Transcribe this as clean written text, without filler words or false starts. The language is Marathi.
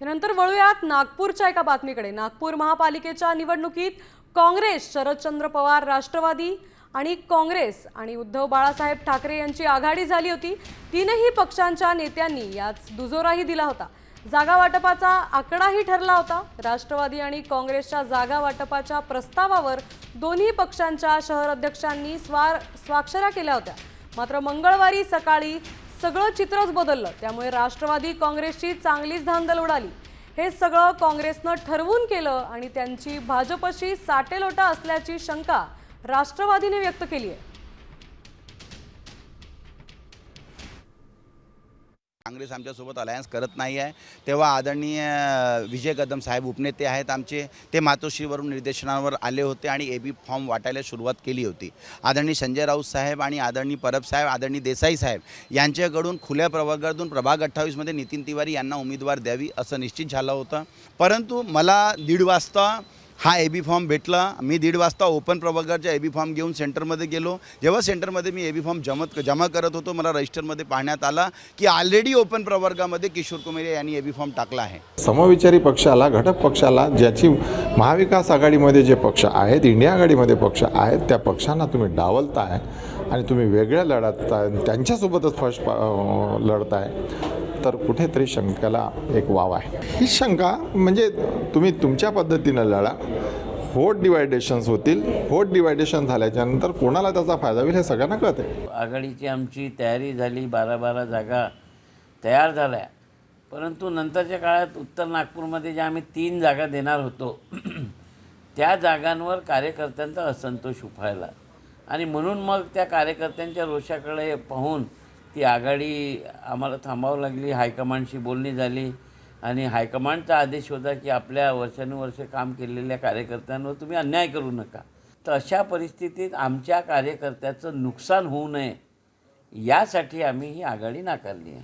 यानंतर वळूयात नागपूरच्या एका बातमीकडे। नागपूर महापालिकेच्या निवडणुकीत काँग्रेस, शरदचंद्र पवार राष्ट्रवादी आणि काँग्रेस आणि उद्धव बाळासाहेब ठाकरे यांची आघाडी झाली होती। तीनही पक्षांच्या नेत्यांनी याच दुजोराही दिला होता। जागा वाटपाचा आकडाही ठरला होता। राष्ट्रवादी आणि काँग्रेसच्या जागा वाटपाच्या प्रस्तावावर दोन्ही पक्षांच्या शहर अध्यक्षांनी स्वाक्षऱ्या केल्या होत्या। मात्र मंगळवारी सकाळी सगळं चित्रच बदललं। त्यामुळे राष्ट्रवादी काँग्रेसची चांगलीच धांदल उडाली। हे सगळं काँग्रेसनं ठरवून केलं आणि त्यांची भाजपशी साटेलोटा असल्याची शंका राष्ट्रवादीने व्यक्त केली आहे। काँग्रेस आमच्यासोबत अलायन्स करत नाही आहे, तेव्हा आदरणीय विजय कदम साहेब उपनेते आहेत आमचे, ते मातोश्रीवरून निर्देशनावर आले होते आणि एबी फॉर्म वाटायला सुरुवात केली होती। आदरणीय संजय राऊत साहेब आणि आदरणीय परब साहेब, आदरणीय देसाई साहेब यांच्याकडून खुल्या प्रवर्गातून प्रभाग 28 मध्ये नितीन तिवारी यांना उमेदवार द्यावी असं निश्चित झालं होतं। परंतु मला 1:30 वाजता हा एबी फॉर्म भेटला। मी 1:30 वाजता ओपन प्रवर्गाचा एबी फॉर्म घेऊन सेंटरमध्ये गेलो। जेव्हा सेंटरमध्ये मी एबी फॉर्म जमा करत होतो, मला रजिस्टरमध्ये पाहण्यात आला की ऑलरेडी ओपन प्रवर्गामध्ये किशोर कुमेरे यांनी एबी फॉर्म टाकला आहे। समविचारी पक्षाला, घटक पक्षाला, ज्याची महाविकास आघाडीमध्ये जे पक्ष आहेत, इंडिया आघाडीमध्ये पक्ष आहेत, त्या पक्षांना तुम्ही डावलताय आणि तुम्ही वेगळ्या लढताय, त्यांच्यासोबतच फर्स्ट लढताय, तर कुठेतरी शंकेला एक वाव आहे। ही शंका म्हणजे तुम्ही तुमच्या पद्धतीनं लढा, व्होट डिवायडेशन्स होतील। व्होट डिवायडेशन झाल्याच्यानंतर कोणाला त्याचा फायदा होईल हे सगळ्यांना कळते। आघाडीची आमची तयारी झाली, 12 जागा तयार झाल्या। परंतु नंतरच्या काळात उत्तर नागपूरमध्ये ज्या आम्ही 3 जागा देणार होतो त्या जागांवर कार्यकर्त्यांचा असंतोष उफाळला आणि म्हणून मग त्या कार्यकर्त्यांच्या रोषाकडे पाहून ती आघाडी आम्हाला थांबावं लागली। हायकमांडशी बोलणी झाली आणि हायकमांडचा आदेश होता की आपल्या वर्षानुवर्ष काम केलेल्या कार्यकर्त्यांवर तुम्ही अन्याय करू नका। तर अशा परिस्थितीत आमच्या कार्यकर्त्याचं नुकसान होऊ नये यासाठी आम्ही ही आघाडी नाकारली आहे।